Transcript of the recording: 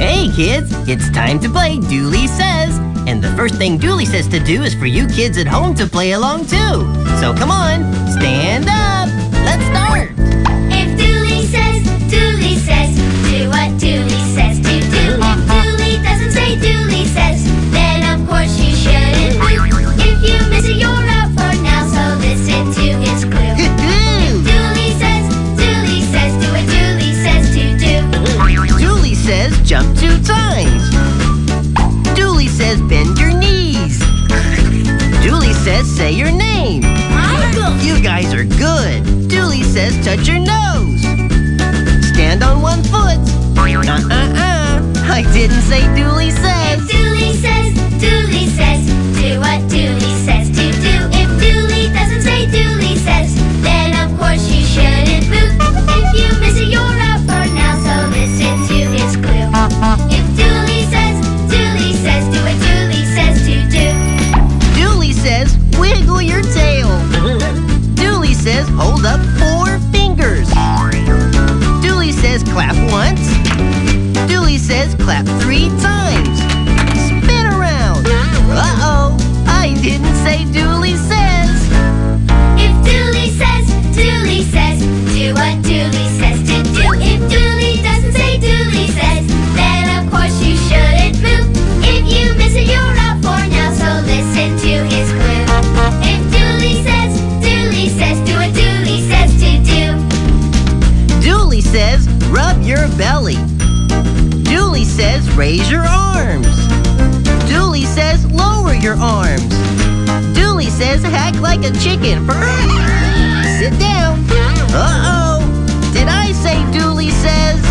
Hey kids, it's time to play Dooley Says. And the first thing Dooley says to do is for you kids at home to play along too. So come on, stand up. Let's start. If Dooley says, do what Dooley says to do. If Dooley doesn't say Dooley says, then of course you shouldn't move. If you miss it, you're out for now, so listen to his clue. If Dooley says, do what Dooley says to do. Dooley says jump 2 times. Dooley says bend your knees. Dooley says say your name. You guys are good. Dooley says touch your nose. Stand on 1 foot. I didn't say Dooley says. If Dooley says, do what Dooley says to do. If Dooley doesn't say Dooley says, then of course you shouldn't move. If you miss it, you're out for now, so listen to his clue. If Dooley says, do what Dooley says to do. Dooley says wiggle your tail. Dooley says hold up 4 fingers. Dooley says clap once. Dooley says clap 3 times. Spin around. Uh-oh, I didn't say Dooley says. If Dooley says, do what Dooley says to do. If Dooley doesn't say Dooley says, then of course you shouldn't move. If you miss it, you're out for now, so listen to his clue. If Dooley says, do what Dooley says to do. Dooley says rub your belly. Dooley says raise your arms. Dooley says lower your arms. Dooley says hack like a chicken. Sit down. Uh-oh, did I say Dooley says?